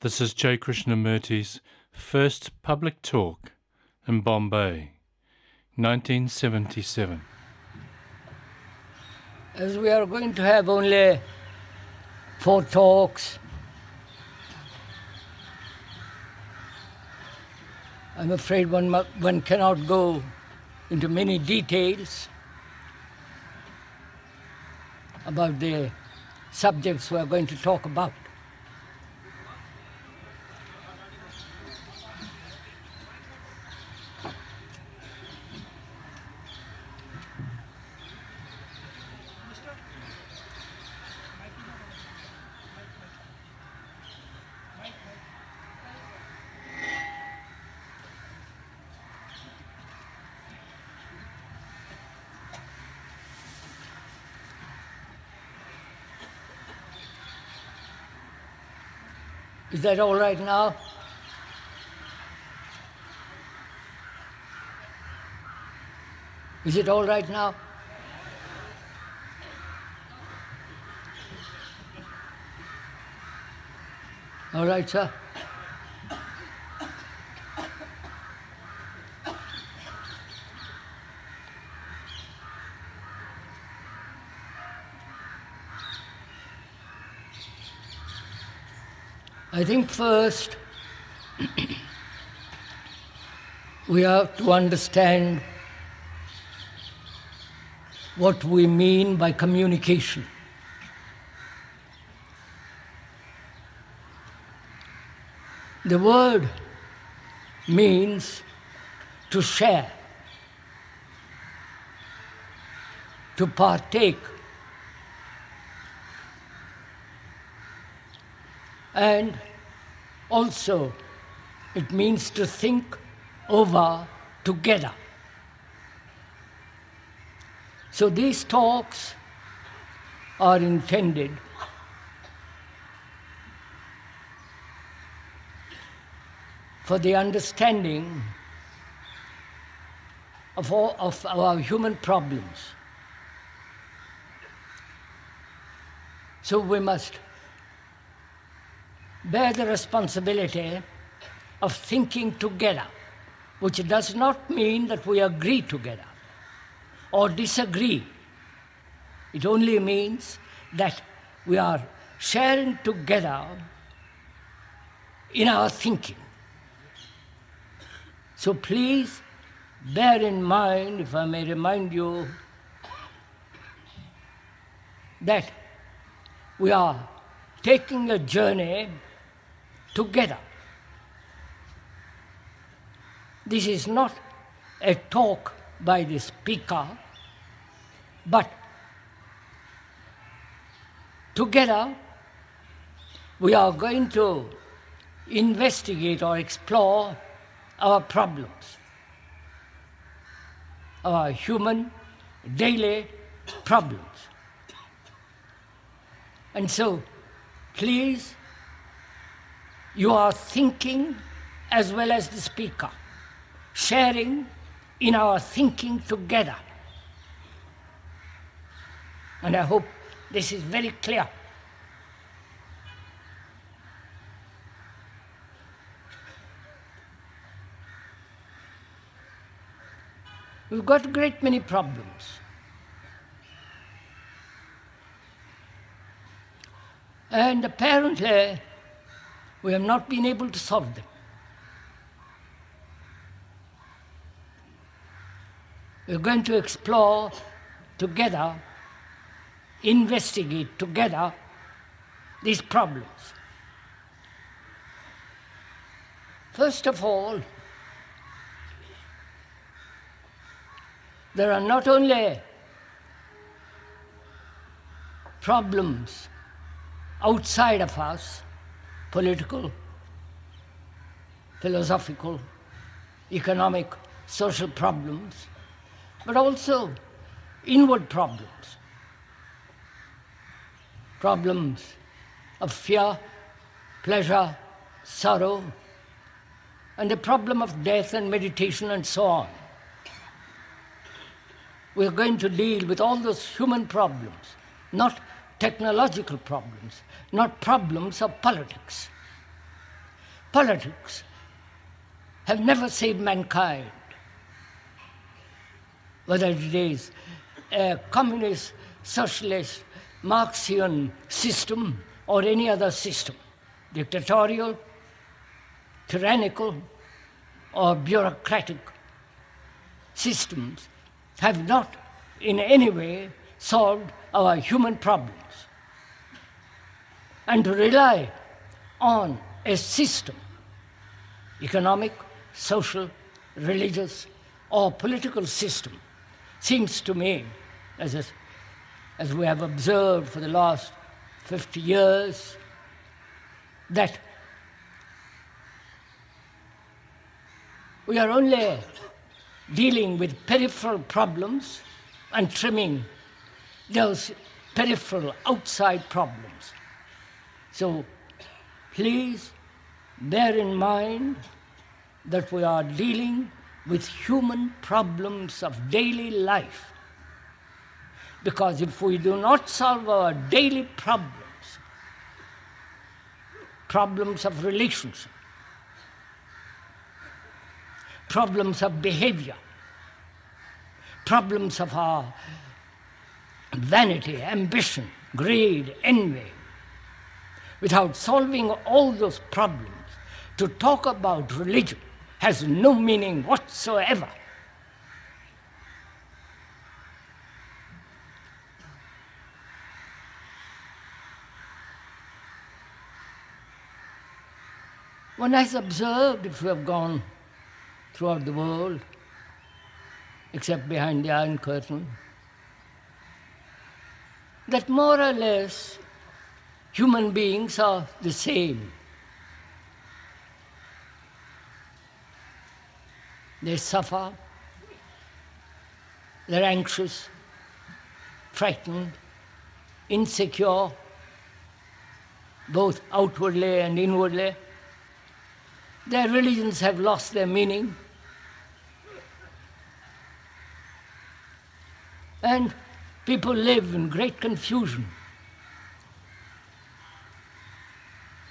This is J. Krishnamurti's first public talk in Bombay, 1977. As we are going to have only 4 talks, I'm afraid one cannot go into many details about the subjects we are going to talk about. Is that all right now? Is it all right now? All right, sir. I think first we have to understand what we mean by communication. The word means to share, to partake, and also it means to think over together. So these talks are intended for the understanding of our human problems. So we must bear the responsibility of thinking together, which does not mean that we agree together or disagree. It only means that we are sharing together in our thinking. So please bear in mind, if I may remind you, that we are taking a journey together. This is not a talk by the speaker, but together we are going to investigate or explore our problems, our human daily problems. And so, please, you are thinking as well as the speaker, sharing in our thinking together. And I hope this is very clear. We've got a great many problems. And apparently, we have not been able to solve them. We're going to explore together, investigate together these problems. First of all, there are not only problems outside of us, political, philosophical, economic, social problems, but also inward problems. Problems of fear, pleasure, sorrow, and the problem of death and meditation and so on. We are going to deal with all those human problems, not technological problems, not problems of politics. politics have never saved mankind, whether it is a communist, socialist, Marxian system or any other system, dictatorial, tyrannical, or bureaucratic systems have not in any way solved our human problems. And to rely on a system, economic, social, religious, or political system, seems to me, as we have observed for the last 50 years, that we are only dealing with peripheral problems and trimming those peripheral outside problems. So please bear in mind that we are dealing with human problems of daily life. Because if we do not solve our daily problems, problems of relationship, problems of behavior, problems of our vanity, ambition, greed, envy, without solving all those problems, to talk about religion has no meaning whatsoever. One has observed, if you have gone throughout the world, except behind the Iron Curtain, that more or less human beings are the same. They suffer, they're anxious, frightened, insecure, both outwardly and inwardly. Their religions have lost their meaning. And people live in great confusion.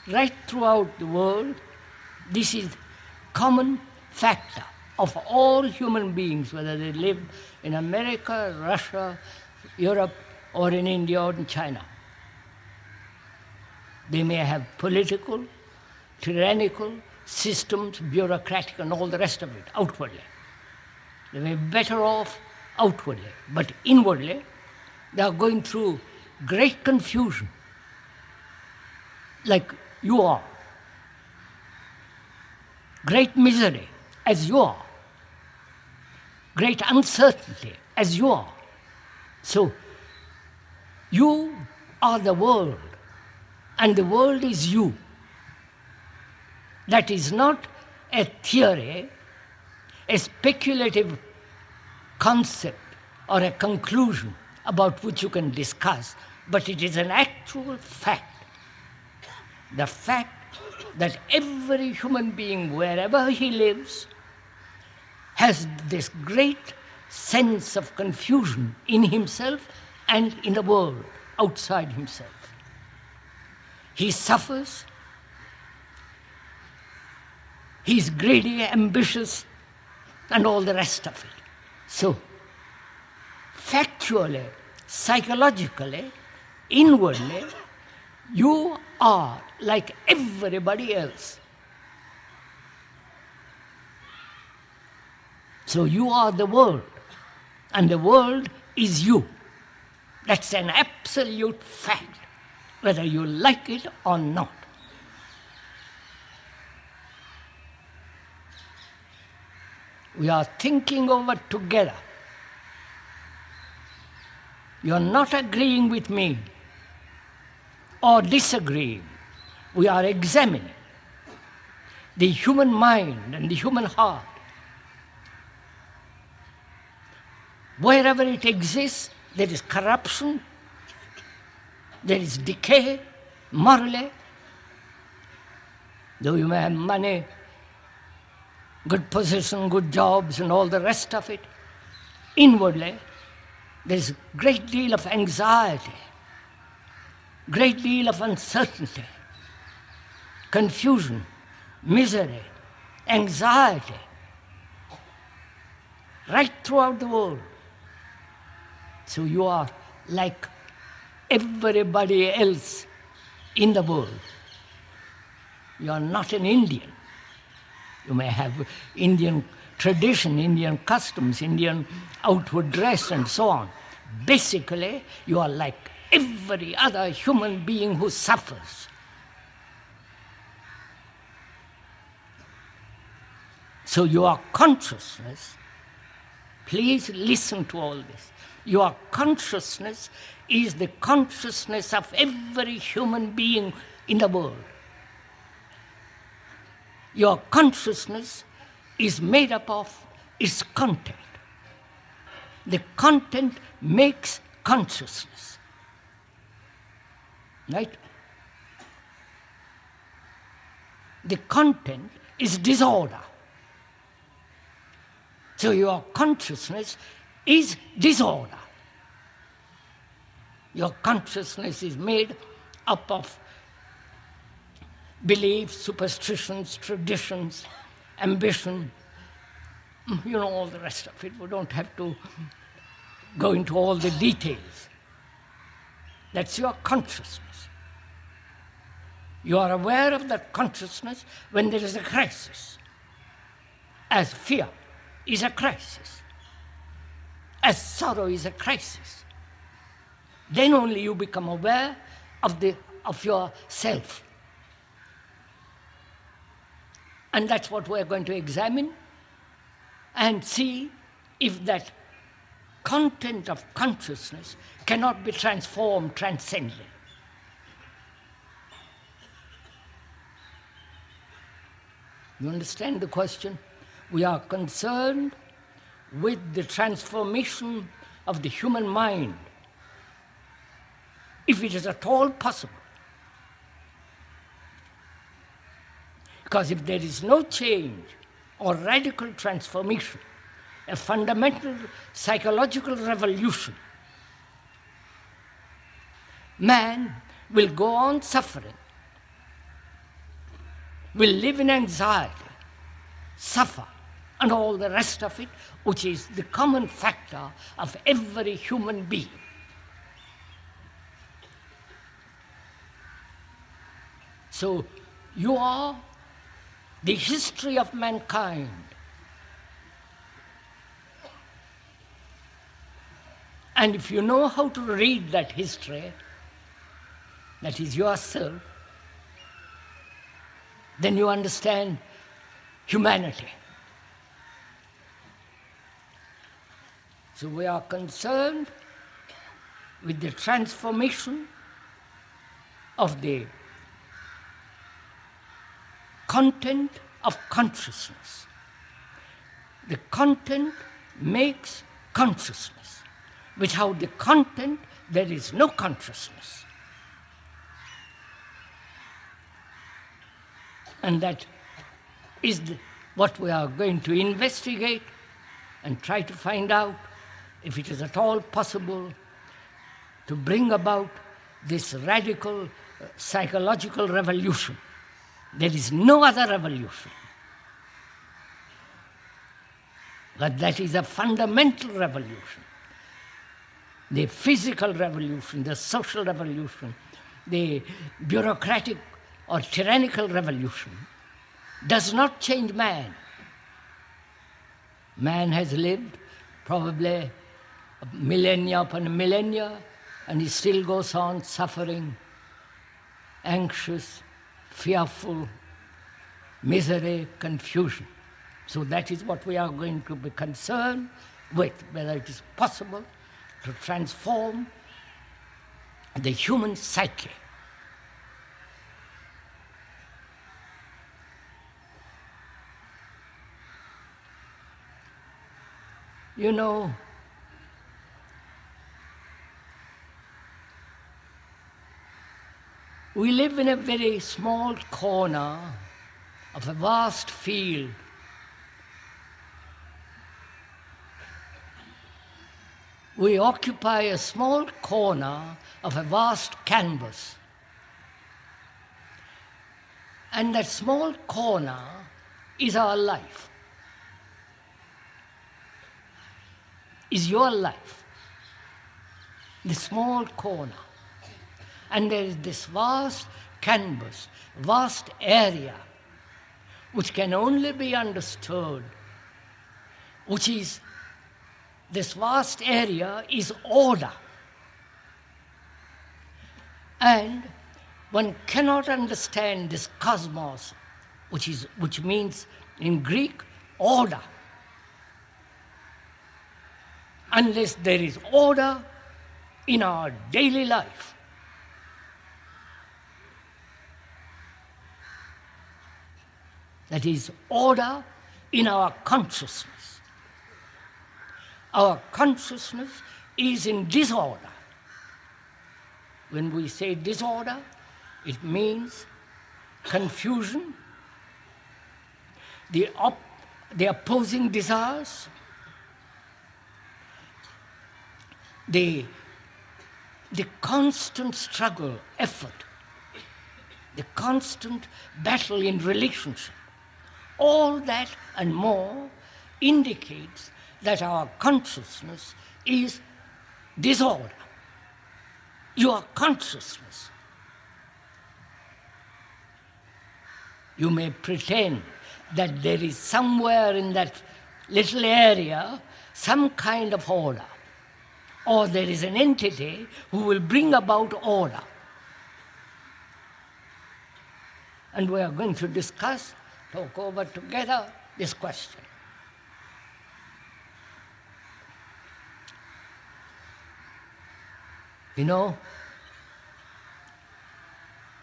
Right throughout the world, this is common factor of all human beings, whether they live in America, Russia, Europe, or in India or in China. They may have political, tyrannical systems, bureaucratic, and all the rest of it, outwardly. They may be better off outwardly, but inwardly, they are going through great confusion, like you are. Great misery, as you are. Great uncertainty, as you are. So, you are the world, and the world is you. That is not a theory, a speculative concept or a conclusion about which you can discuss, but it is an actual fact. The fact that every human being, wherever he lives, has this great sense of confusion in himself and in the world outside himself. He suffers. He's greedy, ambitious, and all the rest of it. So, factually, psychologically, inwardly, you are like everybody else. So you are the world, and the world is you. That's an absolute fact, whether you like it or not. We are thinking over together. You are not agreeing with me or disagreeing. We are examining the human mind and the human heart. Wherever it exists, there is corruption, there is decay, morally. Though you may have money, good position, good jobs, and all the rest of it, inwardly, there is a great deal of anxiety, great deal of uncertainty, confusion, misery, anxiety, right throughout the world. So you are like everybody else in the world. You are not an Indian. You may have Indian tradition, Indian customs, Indian outward dress, and so on. Basically, you are like every other human being who suffers. So your consciousness, please listen to all this. Your consciousness is the consciousness of every human being in the world. Your consciousness is made up of its content. The content makes consciousness. Right? The content is disorder. So your consciousness is disorder. Your consciousness is made up of beliefs, superstitions, traditions, ambition, all the rest of it. We don't have to go into all the details. That's your consciousness. You are aware of that consciousness when there is a crisis, as fear is a crisis, as sorrow is a crisis. Then only you become aware of yourself. And that's what we're going to examine and see if that content of consciousness cannot be transformed, transcended. You understand the question? We are concerned with the transformation of the human mind, if it is at all possible. Because if there is no change or radical transformation, a fundamental psychological revolution, man will go on suffering, will live in anxiety, suffer, and all the rest of it, which is the common factor of every human being. So you are the history of mankind. And if you know how to read that history, that is yourself, then you understand humanity. So we are concerned with the transformation of the content of consciousness. The content makes consciousness. Without the content, there is no consciousness. And that is what we are going to investigate and try to find out if it is at all possible to bring about this radical psychological revolution. There is no other revolution. But that is a fundamental revolution. The physical revolution, the social revolution, the bureaucratic or tyrannical revolution does not change man. Man has lived probably millennia upon millennia, and he still goes on suffering, anxious, fearful, misery, confusion. So that is what we are going to be concerned with, whether it is possible to transform the human psyche. You know, we live in a very small corner of a vast field. We occupy a small corner of a vast canvas. And that small corner is our life, is your life, the small corner. And there is this vast canvas, vast area, which can only be understood, which is, this vast area is order. And one cannot understand this cosmos, which means in Greek, order, unless there is order in our daily life. That is, order in our consciousness. Our consciousness is in disorder. When we say disorder, it means confusion, the opposing desires, the constant struggle, effort, the constant battle in relationship. All that and more indicates that our consciousness is disorder. Your consciousness. You may pretend that there is somewhere in that little area some kind of order, or there is an entity who will bring about order. And we are going to talk over together this question. You know,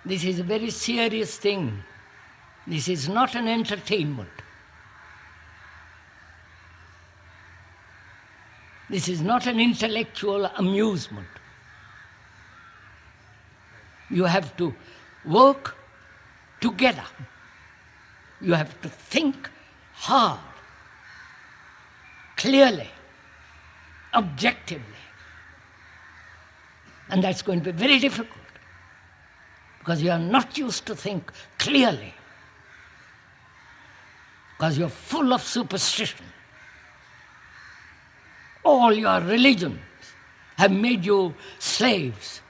this is a very serious thing. This is not an entertainment. This is not an intellectual amusement. You have to work together. You have to think hard, clearly, objectively. And that's going to be very difficult because you are not used to think clearly, because you're full of superstition. All your religions have made you slaves,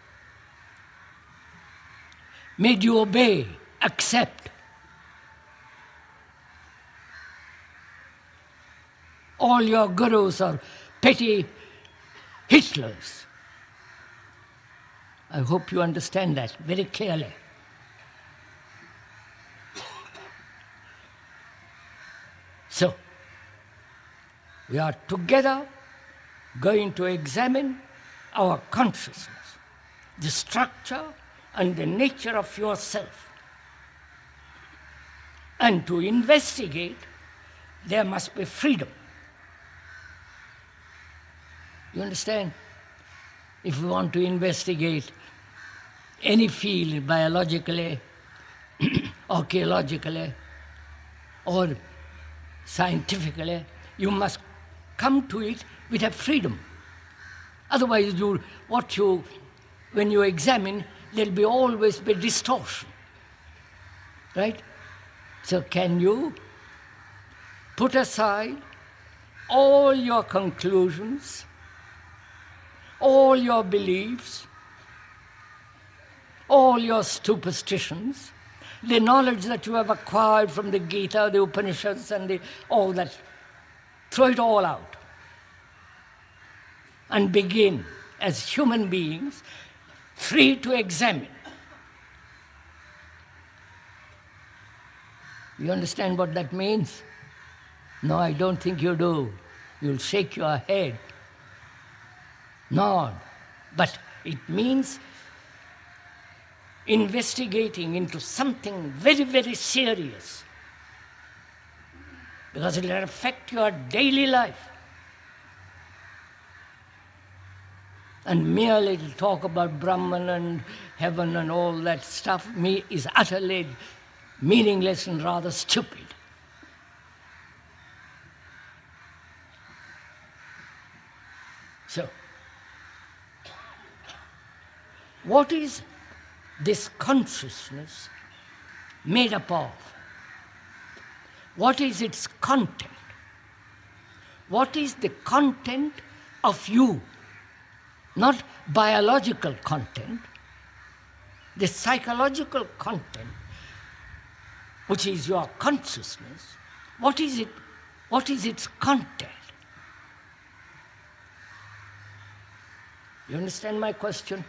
made you obey, accept. All your gurus are petty Hitlers. I hope you understand that very clearly. So, we are together going to examine our consciousness, the structure and the nature of yourself. And to investigate, there must be freedom. You understand? If we want to investigate any field biologically, archaeologically, or scientifically, you must come to it with a freedom. Otherwise, when you examine, there'll be always be distortion. Right? So can you put aside all your conclusions, all your beliefs, all your superstitions, the knowledge that you have acquired from the Gita, the Upanishads, and all that, throw it all out and begin as human beings, free to examine. You understand what that means? No, I don't think you do. You'll shake your head. No, but it means investigating into something very, very serious, because it will affect your daily life. And merely to talk about Brahman and heaven and all that stuff is utterly meaningless and rather stupid. So, what is this consciousness made up of? What is its content? What is the content of you? Not biological content, the psychological content, which is your consciousness. What is it? What is its content? You understand my question?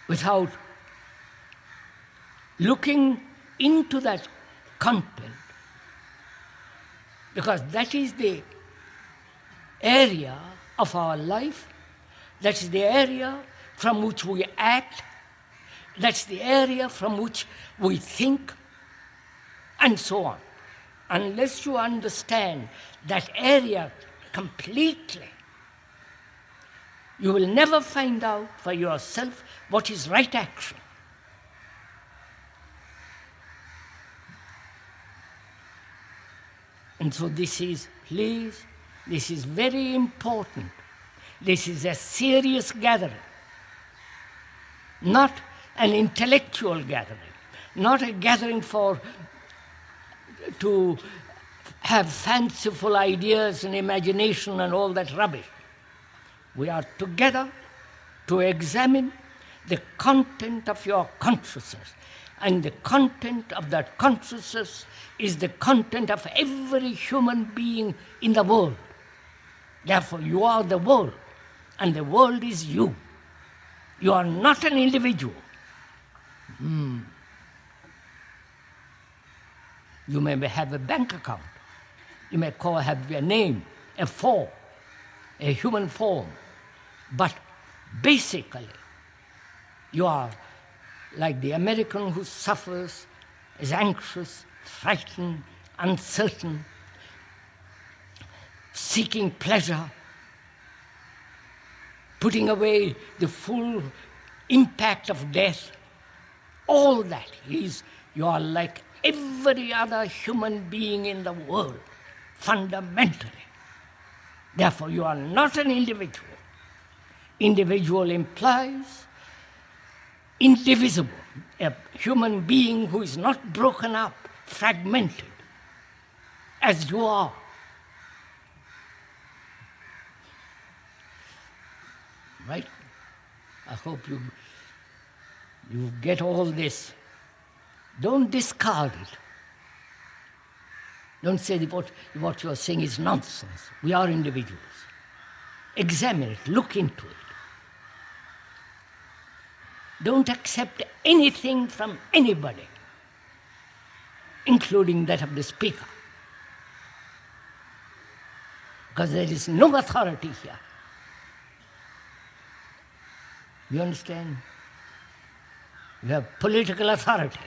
Without looking into that content, because that is the area of our life, that is the area from which we act, that's the area from which we think, and so on. Unless you understand that area completely, you will never find out for yourself what is right action. And so this is very important. This is a serious gathering, not an intellectual gathering, not a gathering to have fanciful ideas and imagination and all that rubbish. We are together to examine the content of your consciousness. And the content of that consciousness is the content of every human being in the world. Therefore, you are the world, and the world is you. You are not an individual. You may have a bank account. You may have a name, a form, a human form. But basically, you are like the American who suffers, is anxious, frightened, uncertain, seeking pleasure, putting away the full impact of death. All that is, you are like every other human being in the world, fundamentally. Therefore, you are not an individual. Individual implies indivisible, a human being who is not broken up, fragmented, as you are. Right? I hope you get all this. Don't discard it. Don't say that what you are saying is nonsense. We are individuals. Examine it, look into it. Don't accept anything from anybody, including that of the speaker, because there is no authority here. You understand? You have political authority,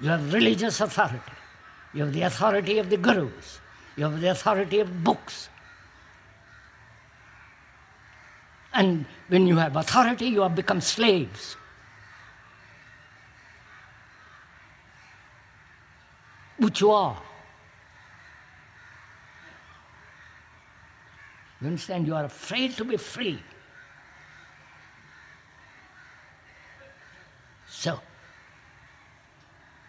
you have religious authority, you have the authority of the gurus, you have the authority of books. And when you have authority, you have become slaves. Which you are. You understand? You are afraid to be free. So,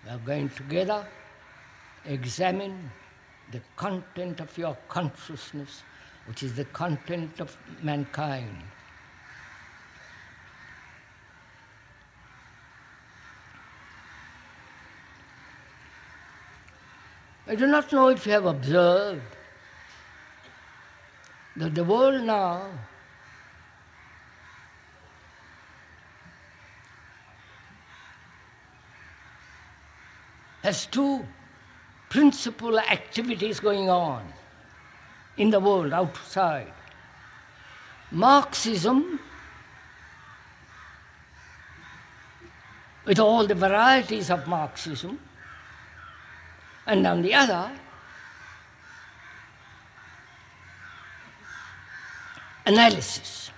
we are going together, examine the content of your consciousness, which is the content of mankind. I do not know if you have observed that the world now has two principal activities going on in the world outside. Marxism, with all the varieties of Marxism, and on the other, analysis.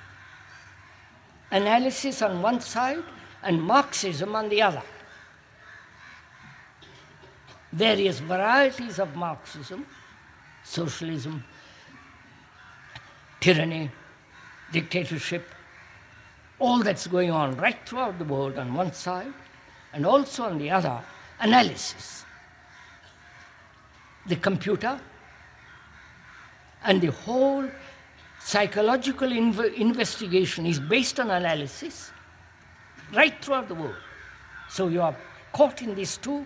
Analysis on one side and Marxism on the other. Various varieties of Marxism, socialism, tyranny, dictatorship, all that's going on right throughout the world on one side, and also on the other, analysis. The computer and the whole psychological investigation is based on analysis right throughout the world. So you are caught in these two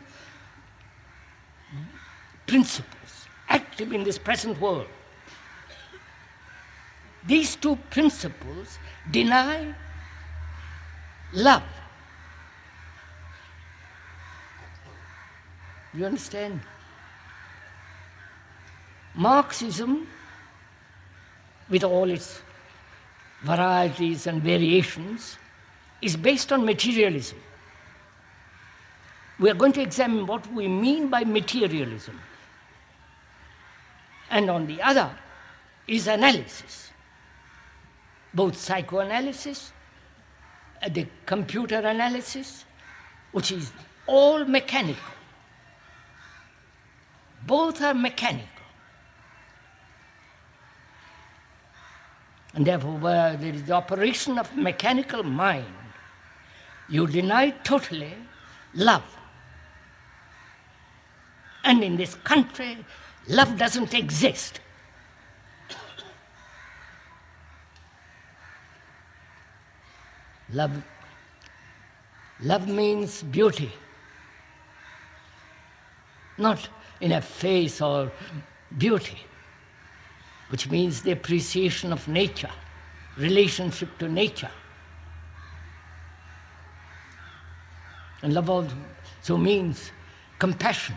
principles, active in this present world. These two principles deny love. You understand? Marxism, with all its varieties and variations, is based on materialism. We are going to examine what we mean by materialism. And on the other is analysis, both psychoanalysis, the computer analysis, which is all mechanical. Both are mechanical. And therefore, where there is the operation of mechanical mind, you deny totally love. And in this country, love doesn't exist. Love means beauty, not in a face or beauty, which means the appreciation of nature, relationship to nature. And love also means compassion.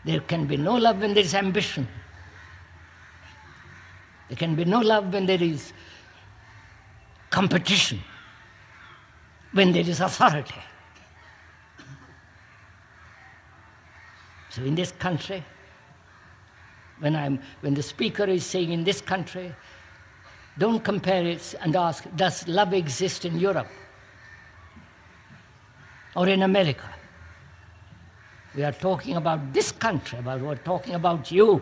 There can be no love when there is ambition. There can be no love when there is competition, when there is authority. So in this country, when the speaker is saying in this country, don't compare it and ask, does love exist in Europe or in America? We are talking about this country, we're talking about you.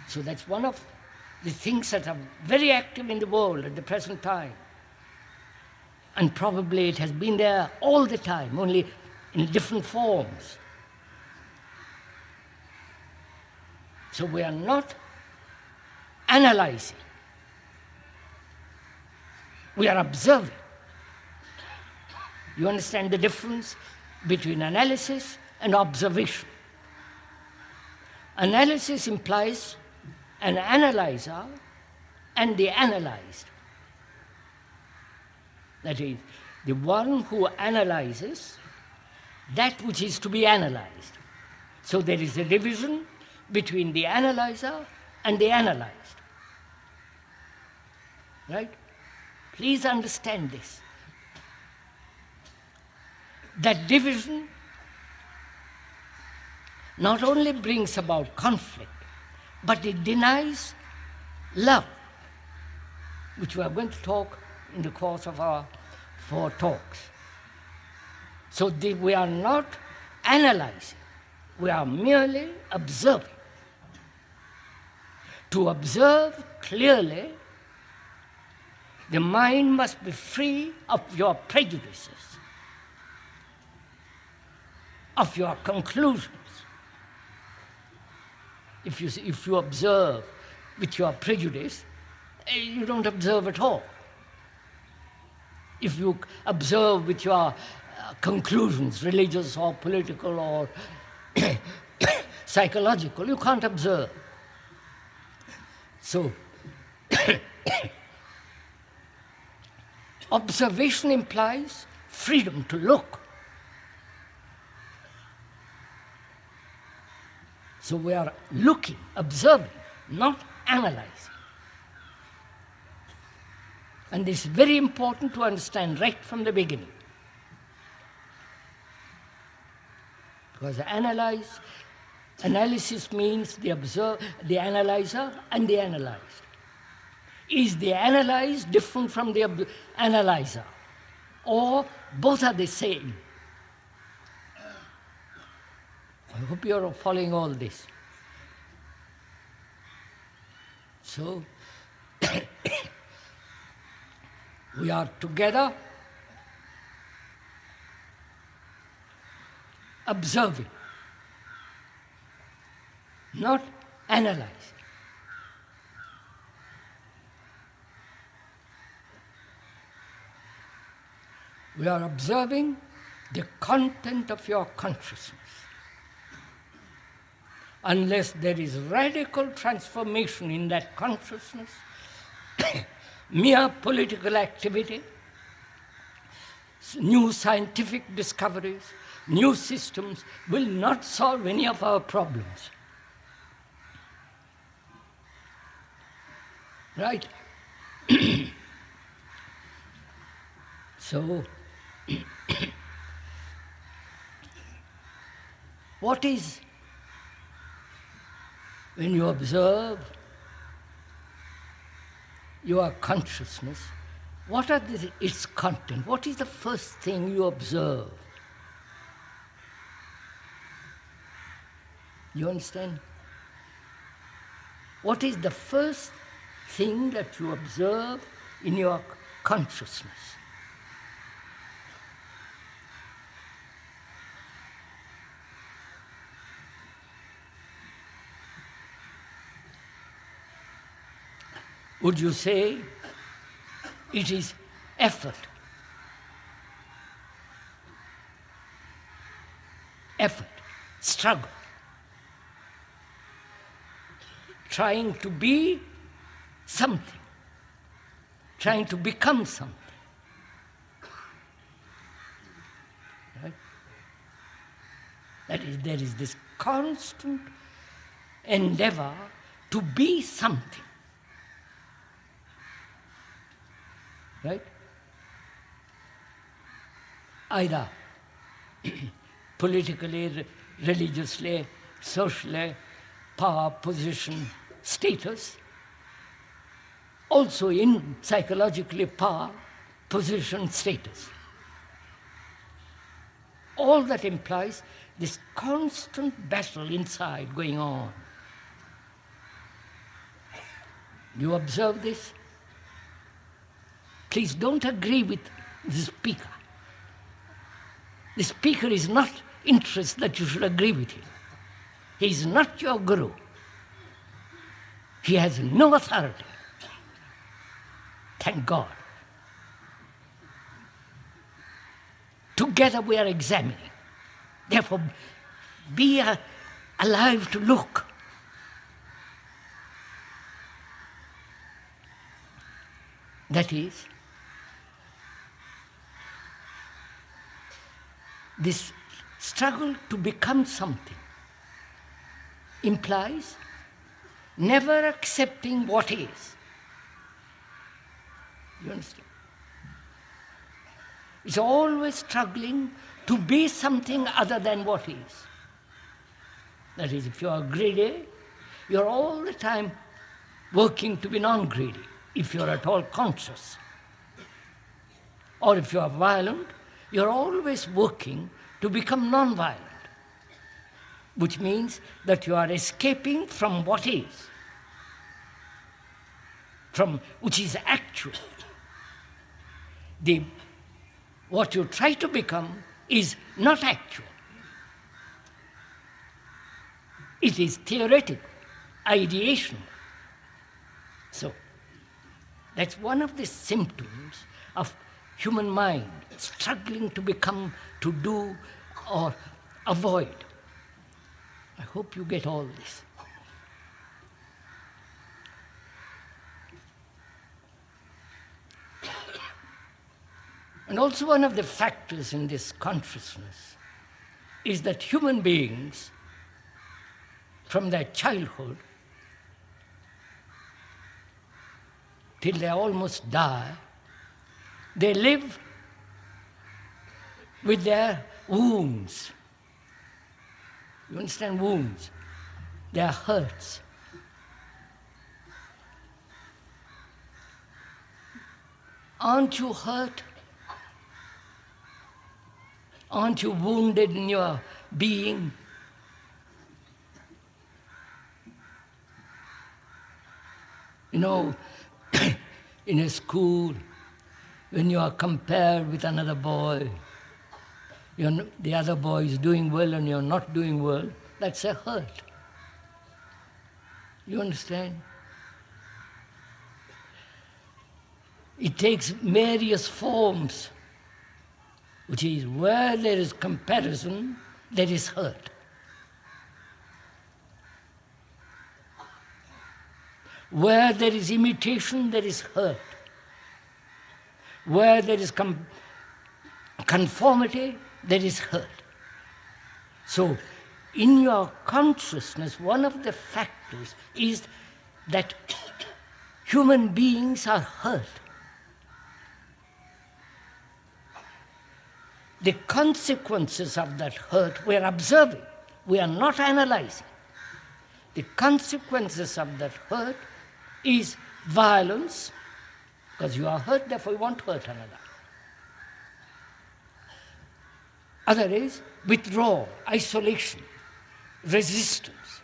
So that's one of the things that are very active in the world at the present time. And probably it has been there all the time, only in different forms. So we are not analyzing. We are observing. You understand the difference between analysis and observation? Analysis implies an analyzer and the analyzed. That is, the one who analyzes that which is to be analyzed. So there is a division between the analyzer and the analyzed. Right? Please understand this. That division not only brings about conflict, but it denies love, which we are going to talk in the course of our 4 talks. So we are not analyzing, we are merely observing. To observe clearly, the mind must be free of your prejudices, of your conclusions. If you observe with your prejudice, you don't observe at all. If you observe with your conclusions, religious or political or psychological, you can't observe. So, observation implies freedom to look. So we are looking, observing, not analyzing. And this is very important to understand right from the beginning. Because analysis means the analyzer and the analyzed. Is the analyzed different from the analyzer? Or both are the same? I hope you are following all this. So, we are together observing, not analyzing. We are observing the content of your consciousness. Unless there is radical transformation in that consciousness, mere political activity, new scientific discoveries, new systems will not solve any of our problems. Right? So, what is, when you observe your consciousness, what are its content? What is the first thing you observe? You understand? What is the first thing that you observe in your consciousness? Would you say it is effort? Effort, struggle, trying to be something, trying to become something. Right? That is, there is this constant endeavor to be something. Right? Either politically, religiously, socially, power, position, status, also in psychologically power, position, status. All that implies this constant battle inside going on. You observe this? Please don't agree with the speaker. The speaker is not interested that you should agree with him. He is not your guru. He has no authority. Thank God. Together we are examining. Therefore, be alive to look. That is, this struggle to become something implies never accepting what is. You understand? It's always struggling to be something other than what is. That is, if you are greedy, you're all the time working to be non-greedy, if you're at all conscious. Or if you are violent, you're always working to become non-violent, which means that you are escaping from what is, from which is actual. What you try to become is not actual. It is theoretical, ideational. So, that's one of the symptoms of human mind, struggling to become, to do, or avoid. I hope you get all this. And also one of the factors in this consciousness is that human beings, from their childhood till they almost die, they live with their wounds. You understand wounds? Their hurts. Aren't you hurt? Aren't you wounded in your being? You know, in a school, when you are compared with another boy, the other boy is doing well and you're not doing well, that's a hurt. You understand? It takes various forms, which is where there is comparison, there is hurt. Where there is imitation, there is hurt. Where there is conformity, there is hurt. So, in your consciousness, one of the factors is that human beings are hurt. The consequences of that hurt we are observing. We are not analyzing. The consequences of that hurt is violence, because you are hurt, therefore you won't hurt another. Other is withdrawal, isolation, resistance,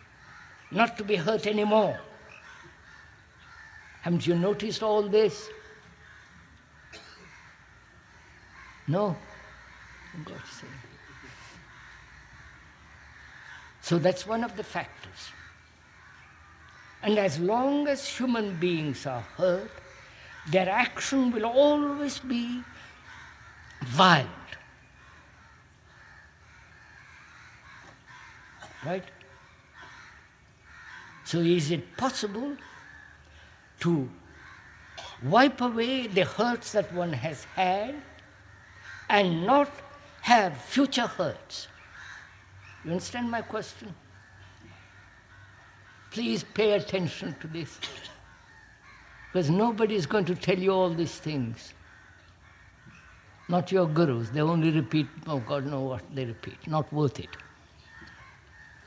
not to be hurt anymore. Haven't you noticed all this? No? For God's sake. So that's one of the factors. And as long as human beings are hurt, their action will always be violent. Right? So is it possible to wipe away the hurts that one has had and not have future hurts? You understand my question? Please pay attention to this, because nobody is going to tell you all these things. Not your gurus. They only repeat, oh God knows what they repeat. Not worth it.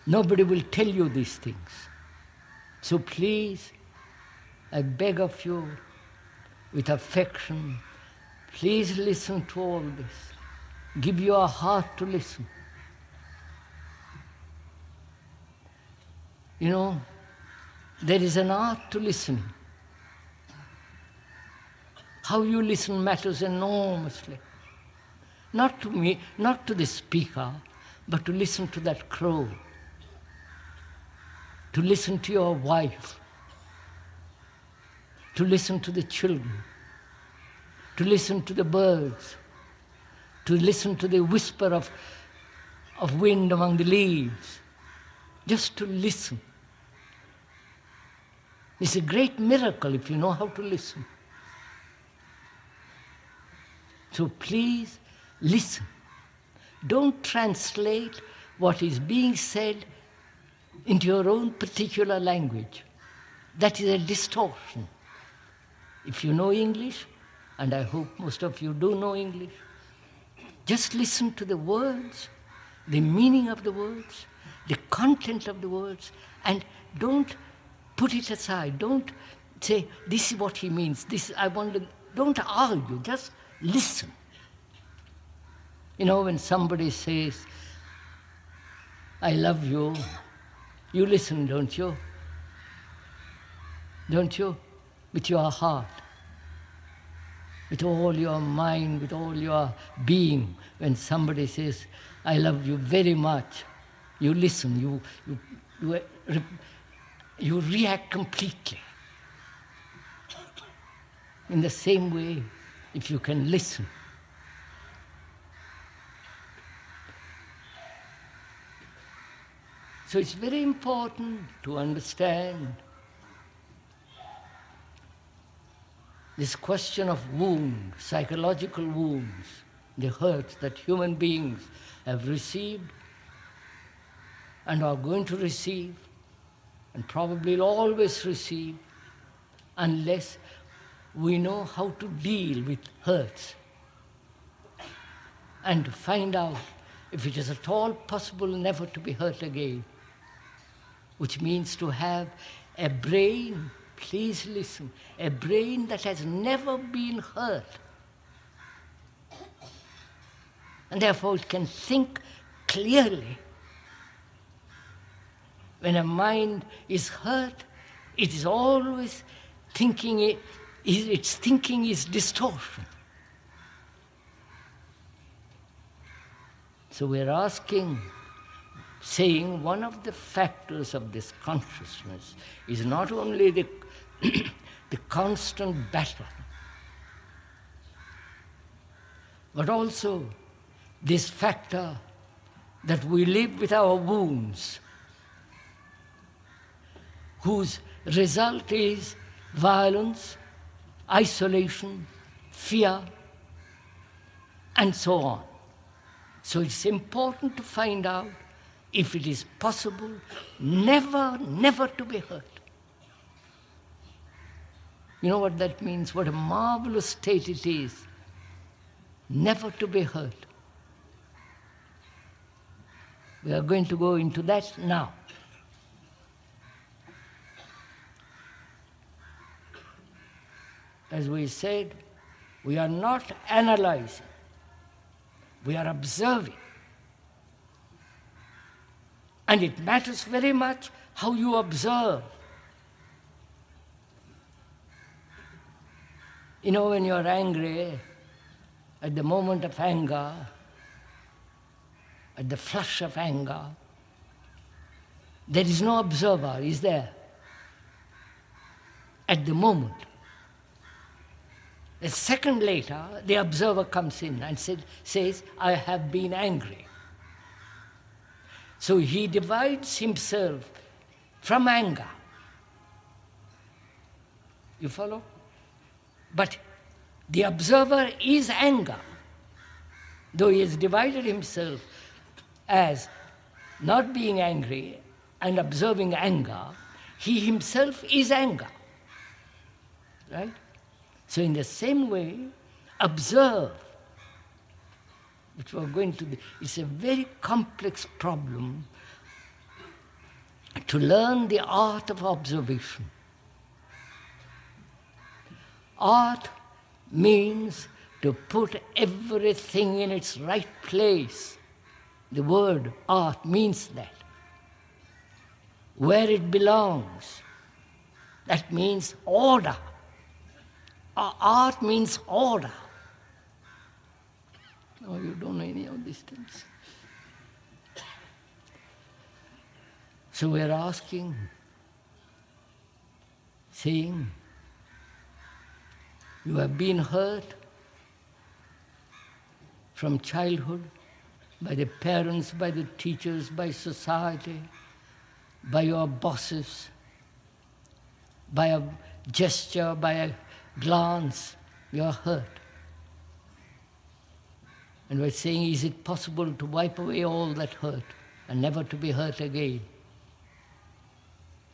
Nobody will tell you these things. So please, I beg of you, with affection, please listen to all this. Give your heart to listen. You know, there is an art to listening. How you listen matters enormously. Not to me, not to the speaker, but to listen to that crow. To listen to your wife. To listen to the children. To listen to the birds. To listen to the whisper of wind among the leaves. Just to listen. It's a great miracle if you know how to listen. So please listen. Don't translate what is being said into your own particular language. That is a distortion. If you know English, and I hope most of you do know English, just listen to the words, the meaning of the words, the content of the words, and don't put it aside. Don't say, this is what he means, this I want to... Don't argue, just listen. You know, when somebody says, I love you, you listen, don't you? Don't you? With your heart, with all your mind, with all your being. When somebody says, I love you very much, you listen, you react completely. In the same way, if you can listen. So it's very important to understand this question of wounds, psychological wounds, the hurts that human beings have received and are going to receive and probably will always receive unless we know how to deal with hurts and to find out if it is at all possible never to be hurt again, which means to have a brain, please listen, a brain that has never been hurt. And therefore it can think clearly. When a mind is hurt, it is always its thinking is distortion. So we're saying one of the factors of this consciousness is not only the constant battle, but also this factor that we live with our wounds, whose result is violence, isolation, fear, and so on. So it's important to find out if it is possible never to be hurt. You know what that means? What a marvelous state it is, never to be hurt. We are going to go into that now. As we said, we are not analyzing, we are observing. And it matters very much how you observe. You know, when you're angry, at the moment of anger, at the flush of anger, there is no observer, is there? At the moment. A second later, the observer comes in and says, I have been angry. So he divides himself from anger. You follow? But the observer is anger. Though he has divided himself as not being angry and observing anger, he himself is anger. Right? So in the same way, observe, which we're going to do. It's a very complex problem to learn the art of observation. Art means to put everything in its right place. The word art means that. Where it belongs. That means order. Art means order. No, you don't know any of these things. So we are asking, saying, you have been hurt from childhood by the parents, by the teachers, by society, by your bosses, by a gesture, by a glance, you are hurt. And we're saying, is it possible to wipe away all that hurt and never to be hurt again?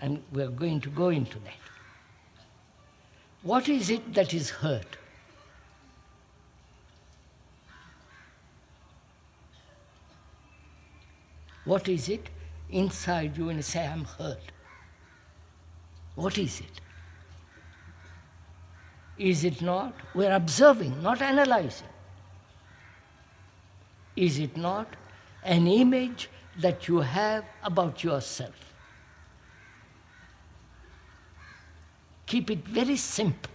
And we're going to go into that. What is it that is hurt? What is it inside you when you say, I'm hurt? What is it? Is it not? We're observing, not analyzing. Is it not an image that you have about yourself? Keep it very simple.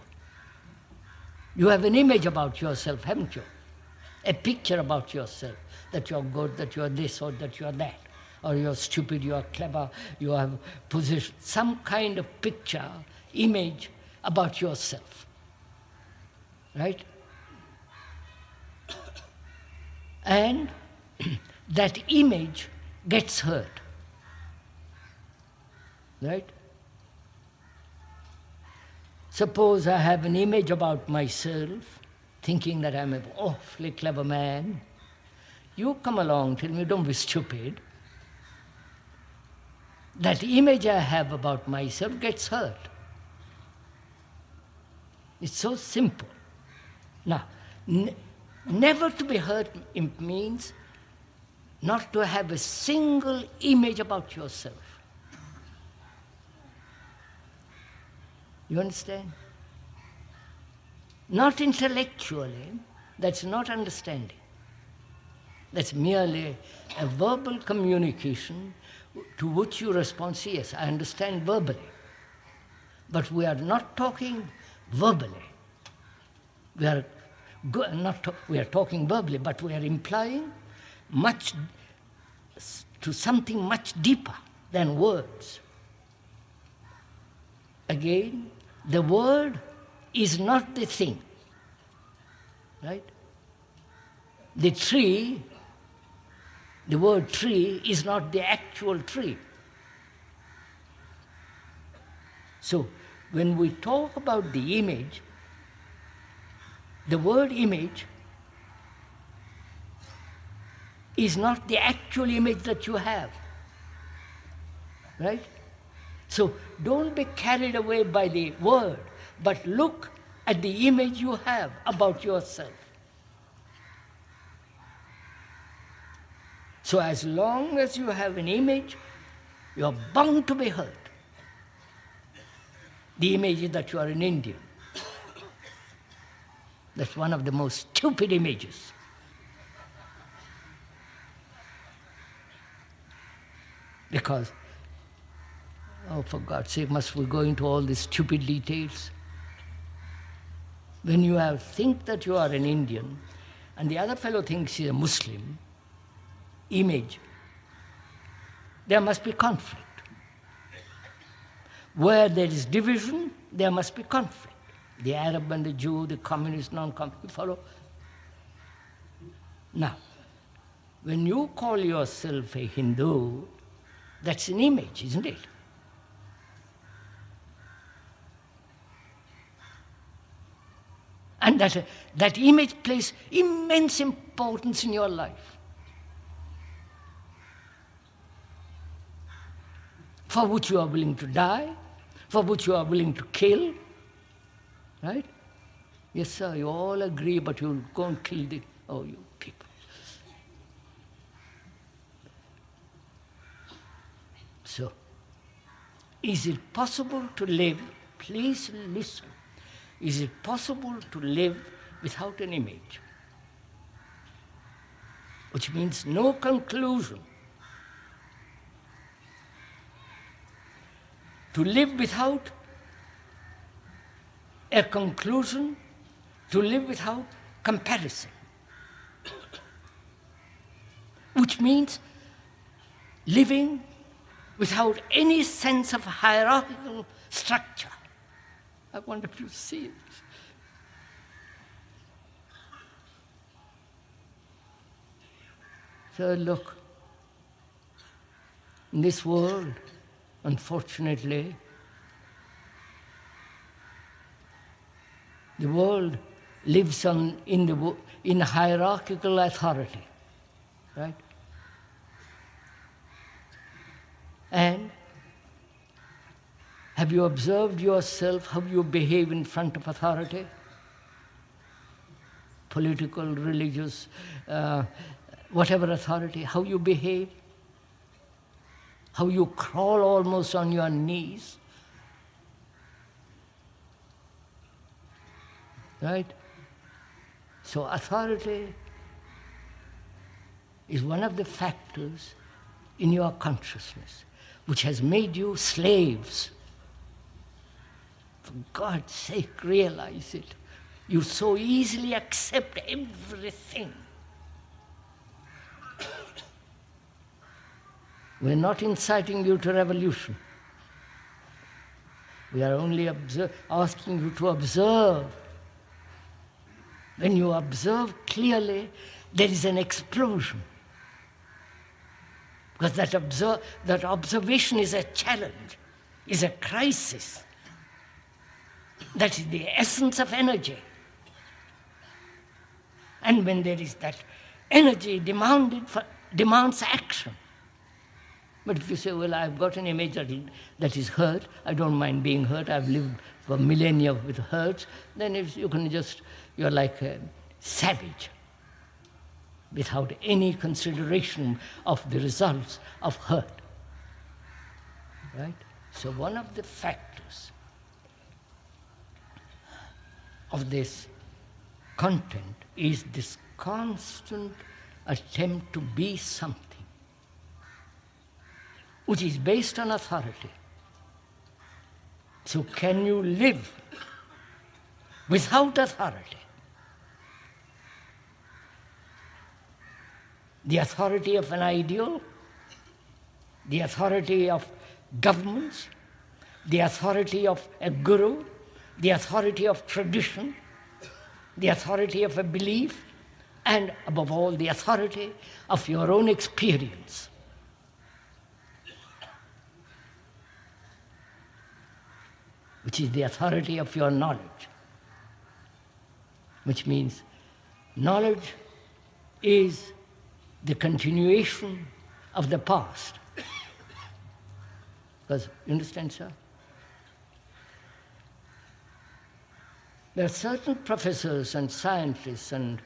You have an image about yourself, haven't you? A picture about yourself, that you're good, that you're this or that you're that, or you're stupid, you're clever, you have position, some kind of picture, image about yourself. Right? And that image gets hurt. Right? Suppose I have an image about myself, thinking that I'm an awfully clever man. You come along, tell me, don't be stupid. That image I have about myself gets hurt. It's so simple. Now, never to be hurt means not to have a single image about yourself. You understand? Not intellectually, that's not understanding. That's merely a verbal communication to which you respond, yes, I understand verbally. But we are not talking verbally. We are talking verbally, but we are implying to something much deeper than words. Again, the word is not the thing, right? The word tree is not the actual tree. So, when we talk about the image, the word image is not the actual image that you have, right? So don't be carried away by the word, but look at the image you have about yourself. So as long as you have an image, you are bound to be hurt. The image is that you are an Indian. That's one of the most stupid images. Because, oh, for God's sake, must we go into all these stupid details? When you think that you are an Indian, and the other fellow thinks he's a Muslim, image, there must be conflict. Where there is division, there must be conflict. The Arab and the Jew, the communist, non-communist, you follow? Now, when you call yourself a Hindu, that's an image, isn't it? And that image plays immense importance in your life, for which you are willing to die, for which you are willing to kill, right? Yes, sir, you all agree, but you'll go and kill you people. So, is it possible to live, please listen, is it possible to live without an image? Which means no conclusion. To live without a conclusion, to live without comparison. Which means living without any sense of hierarchical structure. I wonder if you see it. So look, in this world, unfortunately, the world lives in hierarchical authority, right? And have you observed yourself how you behave in front of authority? Political, religious, whatever authority, how you behave? How you crawl almost on your knees? Right? So authority is one of the factors in your consciousness which has made you slaves. For God's sake, realize it. You so easily accept everything. We're not inciting you to revolution. We are only asking you to observe. When you observe clearly, there is an explosion. Because that observation is a challenge, is a crisis. That is the essence of energy. And when there is that energy demands action. But if you say, well, I've got an image that is hurt, I don't mind being hurt, I've lived for millennia with hurts, then you're like a savage, without any consideration of the results of hurt. Right? So one of the factors of this content is this constant attempt to be something which is based on authority. So can you live without authority? The authority of an ideal, the authority of governments, the authority of a guru, the authority of tradition, the authority of a belief, and above all, the authority of your own experience. Which is the authority of your knowledge. Which means knowledge is the continuation of the past. Because, you understand, sir? There are certain professors and scientists and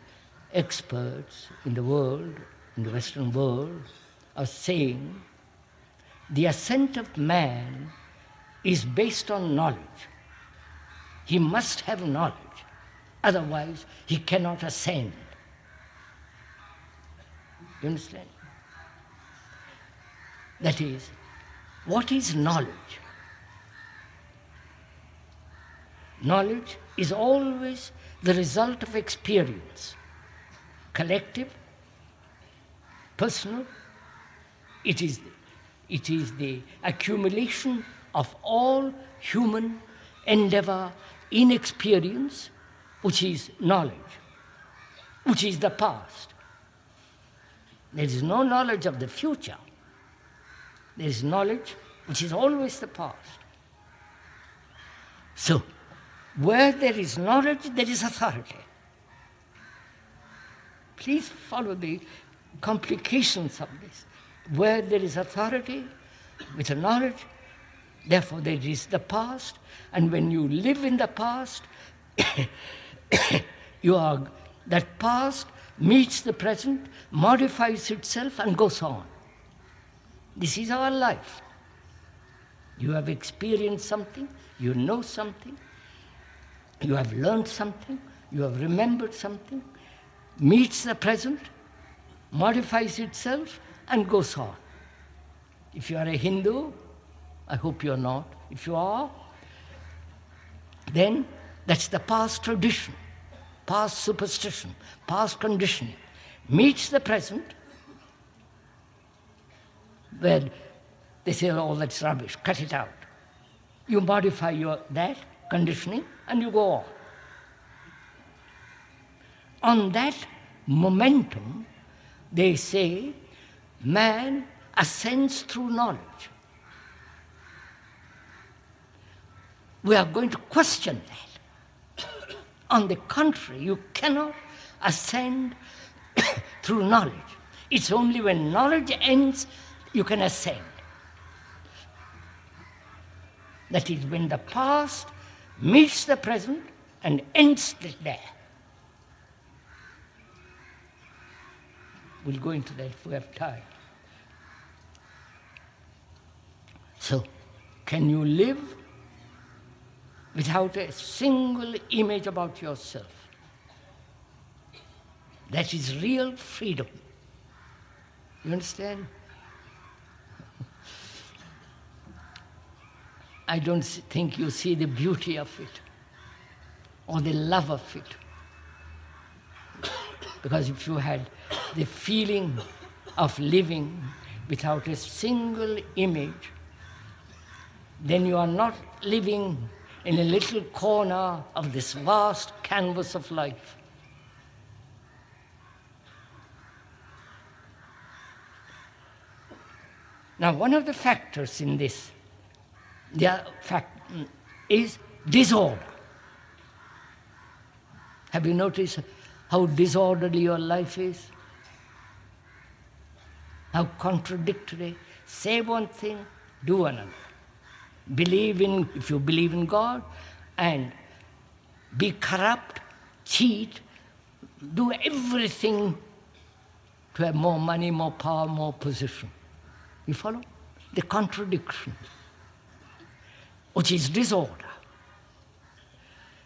experts in the world, in the Western world, are saying the ascent of man is based on knowledge. He must have knowledge, otherwise he cannot ascend. You understand? That is, what is knowledge? Knowledge is always the result of experience, collective, personal. It is the accumulation of all human endeavor in experience, which is knowledge, which is the past. There is no knowledge of the future. There is knowledge which is always the past. So, where there is knowledge, there is authority. Please follow the complications of this. Where there is authority with knowledge, therefore there is the past, and when you live in the past, that past meets the present, modifies itself and goes on. This is our life. You have experienced something, you know something, you have learned something, you have remembered something, meets the present, modifies itself and goes on. If you are a Hindu, I hope you are not, if you are, then that's the past tradition, past superstition, past conditioning, meets the present, where they say, oh, that's rubbish, cut it out. You modify that conditioning and you go on. On that momentum, they say, man ascends through knowledge. We are going to question that. On the contrary, you cannot ascend through knowledge. It's only when knowledge ends you can ascend. That is when the past meets the present and ends there. We'll go into that if we have time. So, can you live without a single image about yourself? That is real freedom. You understand? I don't think you see the beauty of it or the love of it. Because if you had the feeling of living without a single image, then you are not living in a little corner of this vast canvas of life. Now, one of the factors in this is disorder. Have you noticed how disorderly your life is? How contradictory. Say one thing, do another. If you believe in God, and be corrupt, cheat, do everything to have more money, more power, more position. You follow? The contradiction, which is disorder.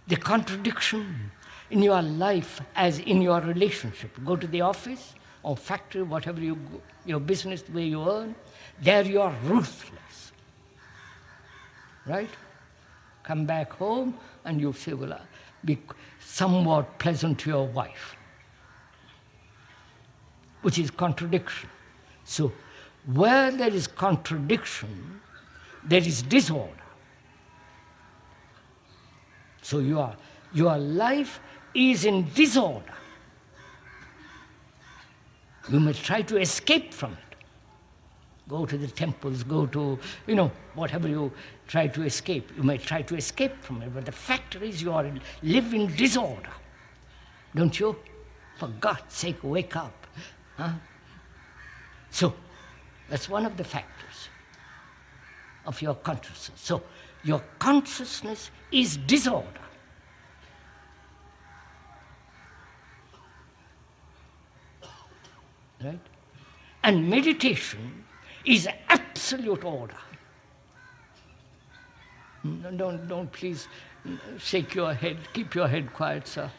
The contradiction in your life as in your relationship. Go to the office or factory, whatever you go, your business, where you earn, there you are ruthless. Right? come back home and you say, well, be somewhat pleasant to your wife, which is contradiction. So where there is contradiction, there is disorder. So your life is in disorder. You may try to escape from it. Go to the temples, go to, whatever you try to escape. You may try to escape from it, but the fact is you live in disorder. Don't you? For God's sake, wake up. Huh? So, that's one of the factors of your consciousness. So, your consciousness is disorder. Right? And meditation is absolute order. Don't please shake your head. Keep your head quiet, sir.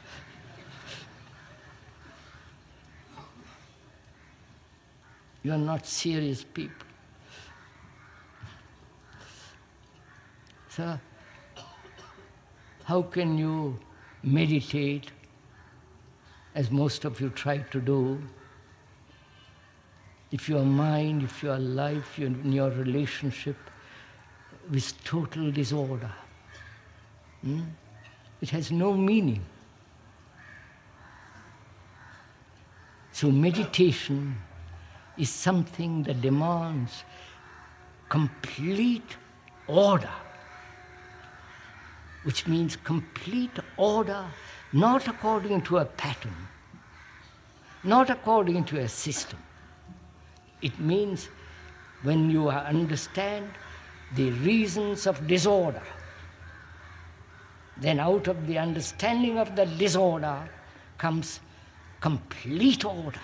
You are not serious people. Sir, how can you meditate, as most of you try to do, if your mind, if your life, in your relationship with total disorder? It has no meaning. So meditation is something that demands complete order, which means complete order, not according to a pattern, not according to a system. It means when you understand the reasons of disorder, then out of the understanding of the disorder comes complete order.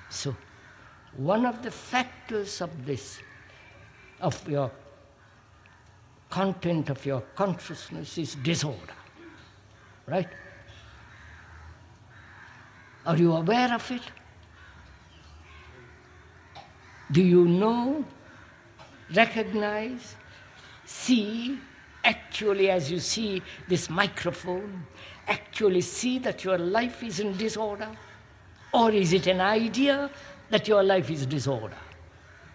So, one of the factors of this, of your content of your consciousness, is disorder. Right? Are you aware of it? Do you know, recognize, see, actually as you see this microphone, actually see that your life is in disorder? Or is it an idea that your life is disorder?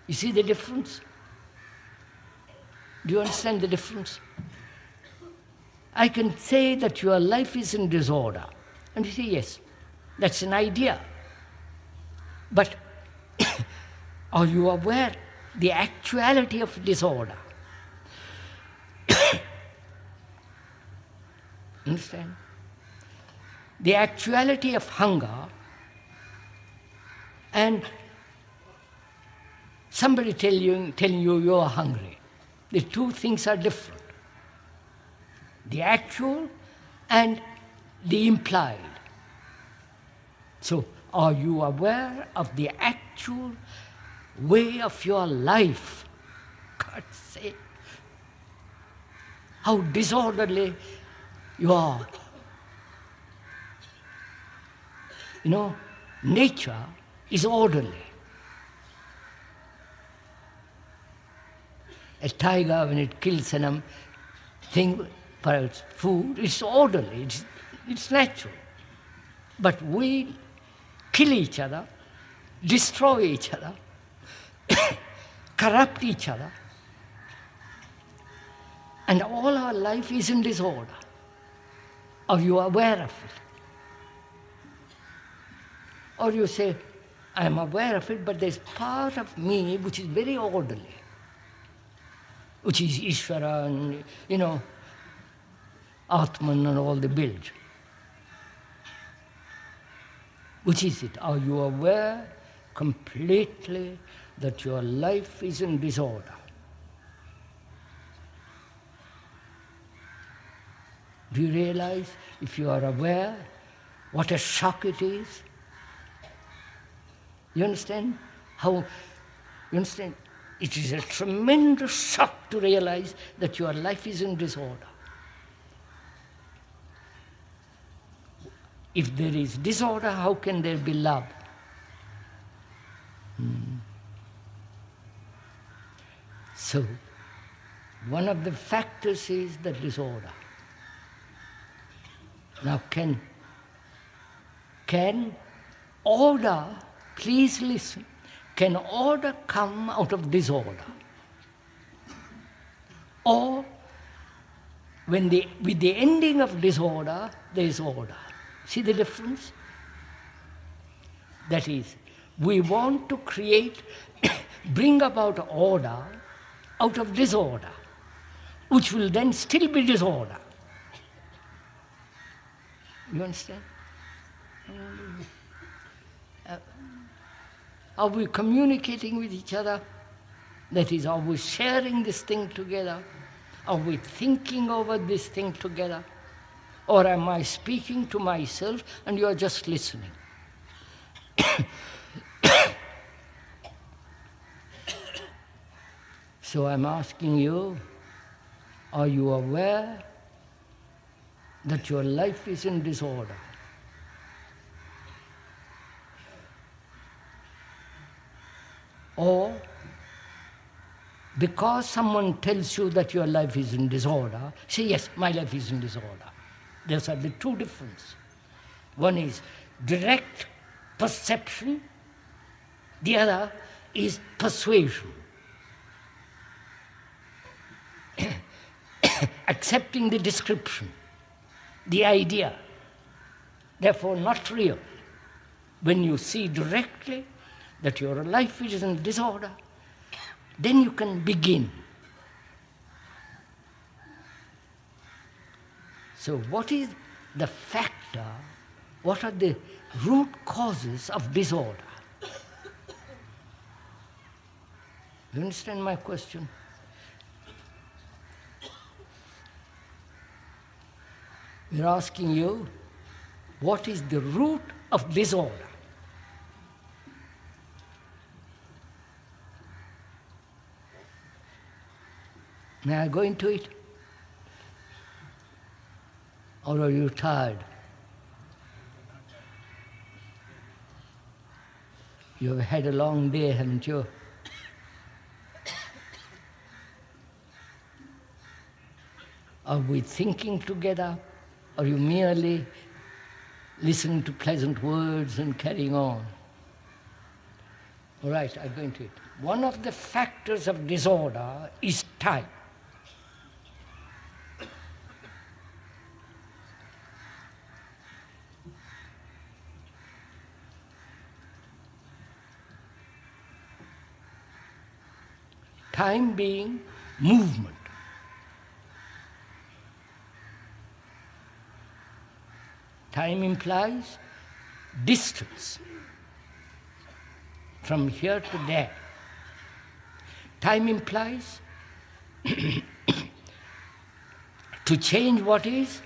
You see the difference? Do you understand the difference? I can say that your life is in disorder. And you say, yes, that's an idea. But are you aware the actuality of disorder? Understand? The actuality of hunger and somebody telling you you're hungry. The two things are different. The actual and the implied. So, are you aware of the actual way of your life? God's sake. How disorderly you are. Nature is orderly. A tiger, when it kills some thing for its food, it's orderly, it's natural. But we kill each other, destroy each other, corrupt each other, and all our life is in disorder. Are you aware of it? Or you say, I am aware of it, but there's part of me which is very orderly, which is Ishvara and, Atman and all the build. Which is it? Are you aware completely that your life is in disorder? Do you realize, if you are aware, what a shock it is? You understand? You understand? It is a tremendous shock to realize that your life is in disorder. If there is disorder, how can there be love? So, One of the factors is the disorder. Now can order, please listen, can order come out of disorder? Or with the ending of disorder, there is order. See the difference? That is, we want to create, bring about order out of disorder, which will then still be disorder. You understand? Are we communicating with each other? That is, are we sharing this thing together? Are we thinking over this thing together? Or am I speaking to myself and you are just listening? So I'm asking you, are you aware that your life is in disorder? Or because someone tells you that your life is in disorder, say, yes, my life is in disorder. Those are the two differences. One is direct perception, the other is persuasion. Accepting the description, the idea, therefore not real. When you see directly that your life is in disorder, then you can begin. So what is the factor, what are the root causes of disorder? You understand my question? We're asking you, what is the root of disorder? May I go into it? Or are you tired? You've had a long day, haven't you? Are we thinking together? Or are you merely listening to pleasant words and carrying on? All right, I go into it. One of the factors of disorder is time. Time being movement. Time implies distance from here to there. Time implies to change what is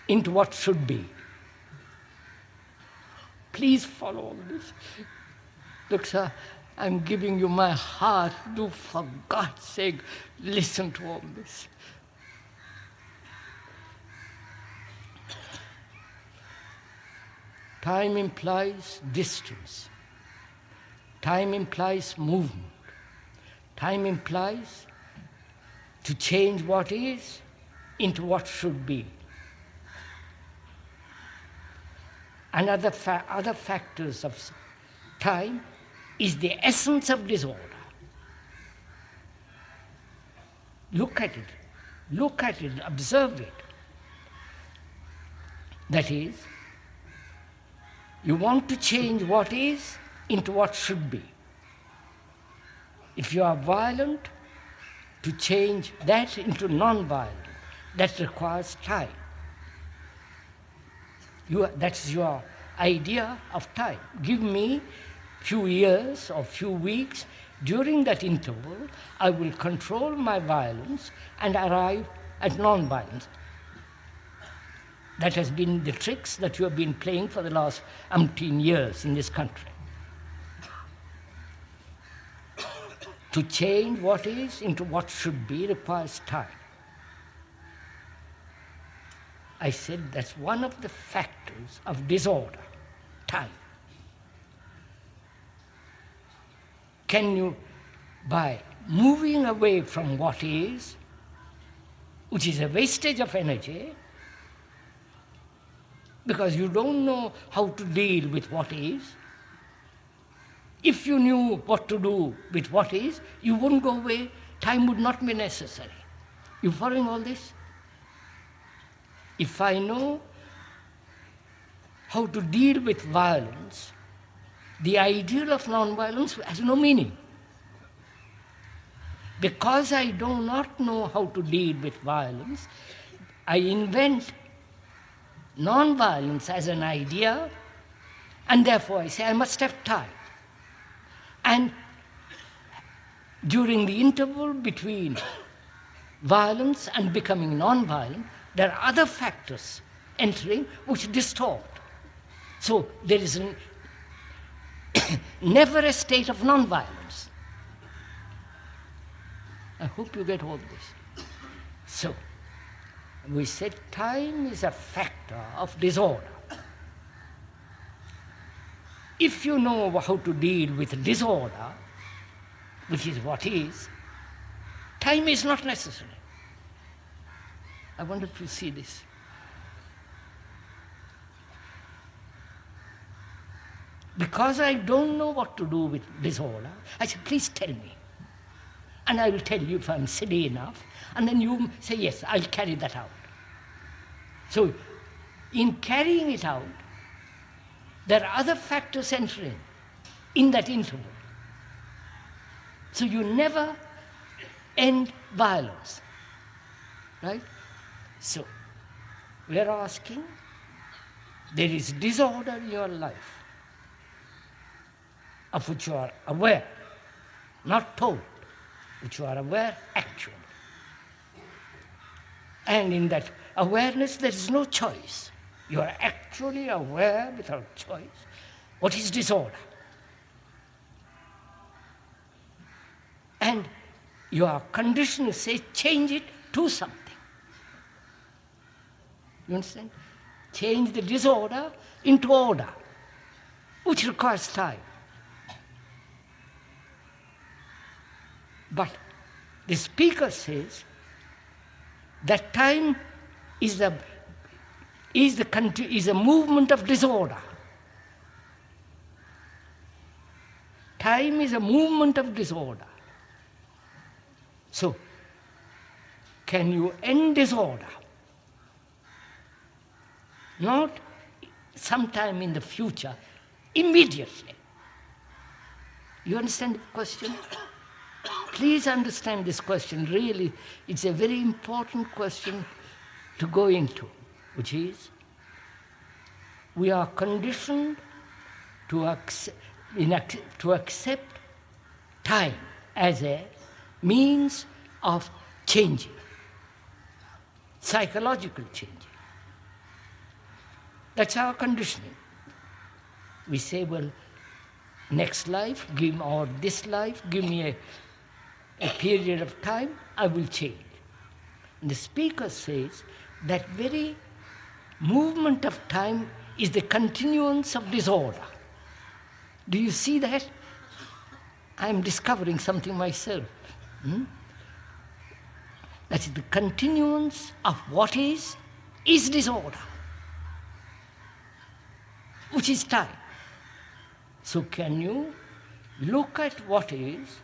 into what should be. Please follow all this. Look, sir, I'm giving you my heart. Do, for God's sake, listen to all this. Time implies distance. Time implies movement. Time implies to change what is into what should be. And other factors of time is the essence of disorder. Look at it, observe it. That is, you want to change what is into what should be. If you are violent, to change that into non-violent, that requires time. That's your idea of time. Give me few years or few weeks. During that interval, I will control my violence and arrive at non-violence. That has been the tricks that you have been playing for the last umpteen years in this country. To change what is into what should be requires time. I said that's one of the factors of disorder, time. Can you, by moving away from what is which is a wastage of energy, because you don't know how to deal with what is. If you knew what to do with what is, you wouldn't go away, time would not be necessary. You following all this? If I know how to deal with violence, the ideal of non-violence has no meaning. Because I do not know how to deal with violence, I invent non-violence as an idea, and therefore I say I must have time. And during the interval between violence and becoming non-violent, there are other factors entering which distort. So there is never a state of non-violence. I hope you get all this. So, we said time is a factor of disorder. If you know how to deal with disorder, which is what is, time is not necessary. I wonder if you see this. Because I don't know what to do with disorder, I say, please tell me. And I will tell you if I'm silly enough, and then you say, yes, I'll carry that out. So, in carrying it out, there are other factors entering in that interval. So you never end violence, right? So, we are asking, there is disorder in your life, of which you are aware, not told, which you are aware actually. And in that awareness, there is no choice. You are actually aware without choice. What is disorder? And your condition is say, change it to something. You understand? Change the disorder into order, which requires time. But the speaker says that time is a movement of disorder. Time is a movement of disorder. So, can you end disorder? Not sometime in the future, immediately. You understand the question? Please understand this question. Really, it's a very important question to go into, which is, we are conditioned to accept time as a means of changing, psychological changing. That's our conditioning. We say, well, next life, or this life, give me a period of time, I will change. And the speaker says that very movement of time is the continuance of disorder. Do you see that? I am discovering something myself. That is the continuance of what is disorder, which is time. So can you look at what is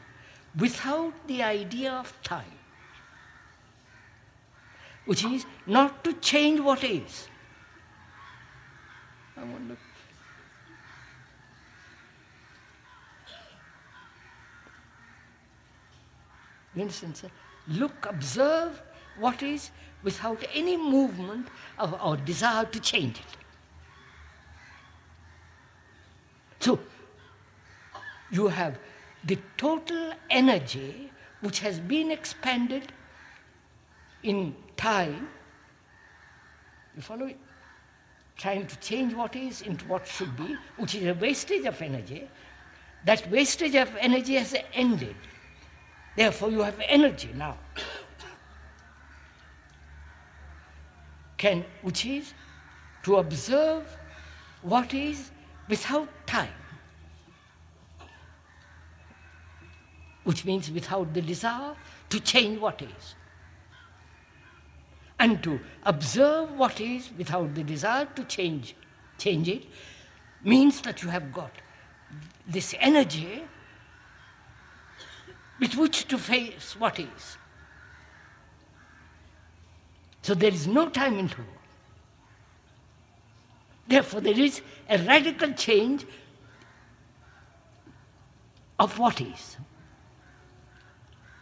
without the idea of time, which is not to change what is? I wonder. You understand, sir? Look, observe what is without any movement of our desire to change it. So, you have the total energy which has been expanded in time, you follow it? Trying to change what is into what should be, which is a wastage of energy. That wastage of energy has ended. Therefore, you have energy now. Which is to observe what is without time, which means without the desire to change what is. And to observe what is without the desire to change it means that you have got this energy with which to face what is. So there is no time interval. Therefore, there is a radical change of what is.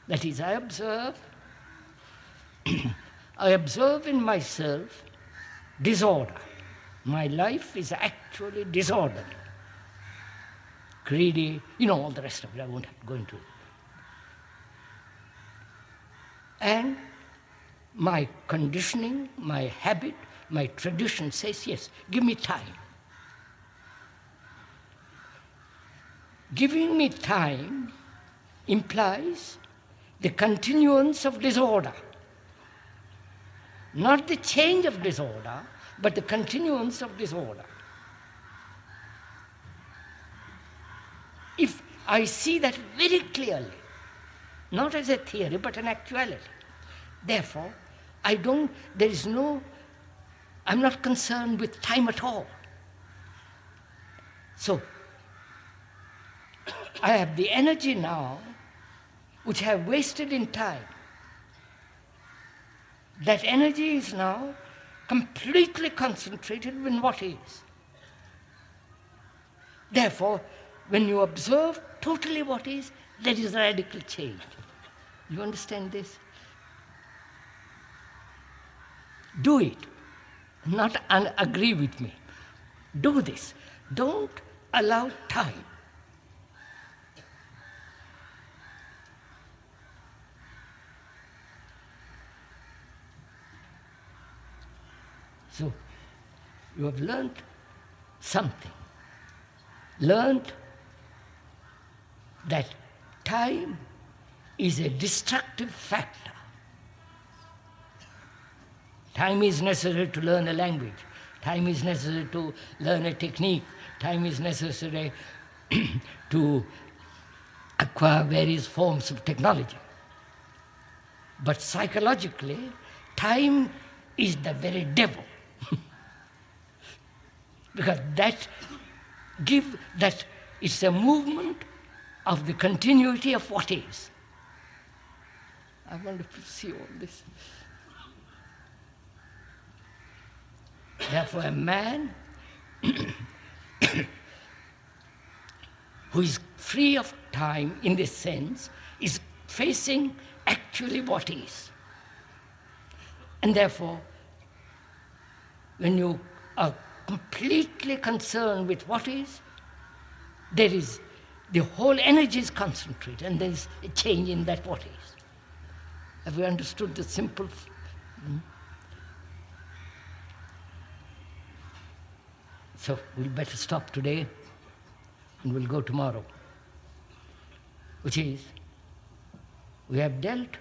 That is, I observe in myself disorder. My life is actually disordered. Greedy, all the rest of it, I won't have to go into it. And my conditioning, my habit, my tradition says, yes, give me time. Giving me time implies the continuance of disorder. Not the change of disorder, but the continuance of disorder. If I see that very clearly, not as a theory, but an actuality, therefore, I'm not concerned with time at all. So, I have the energy now which I have wasted in time. That energy is now completely concentrated in what is. Therefore, when you observe totally what is, there is a radical change. You understand this? Do it. Not agree with me. Do this. Don't allow time. So, you have learned something. Learned that time is a destructive factor. Time is necessary to learn a language. Time is necessary to learn a technique. Time is necessary to acquire various forms of technology. But psychologically, time is the very devil. Because that it's a movement of the continuity of what is. I want to see all this. Therefore, a man who is free of time in this sense is facing actually what is. And therefore, when you are completely concerned with what is, the whole energy is concentrated and there is a change in that what is. Have you understood the simple? So we'll better stop today and we'll go tomorrow. Which is, we have dealt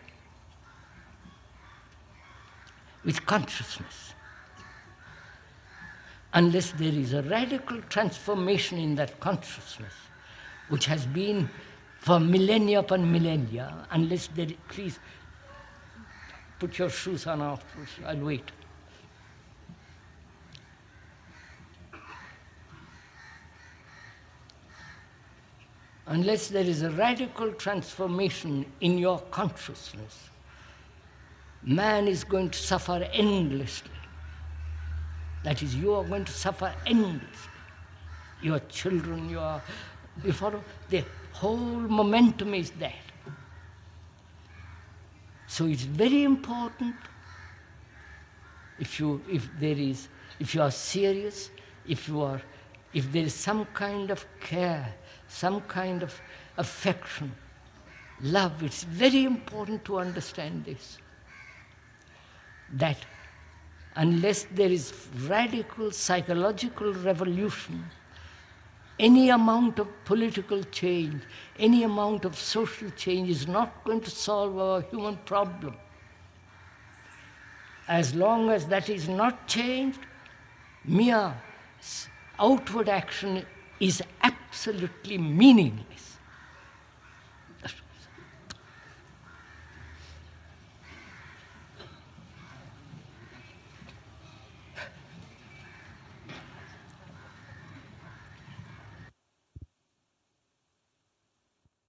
with consciousness. Unless there is a radical transformation in that consciousness, which has been for millennia upon millennia, unless there is, please put your shoes on afterwards, I'll wait. Unless there is a radical transformation in your consciousness, man is going to suffer endlessly. That is, you are going to suffer endlessly. Your children, you follow? The whole momentum is that. So it's very important if you are serious, if there is some kind of care, some kind of affection, love, it's very important to understand this. That unless there is radical psychological revolution, any amount of political change, any amount of social change is not going to solve our human problem. As long as that is not changed, mere outward action is absolutely meaningless.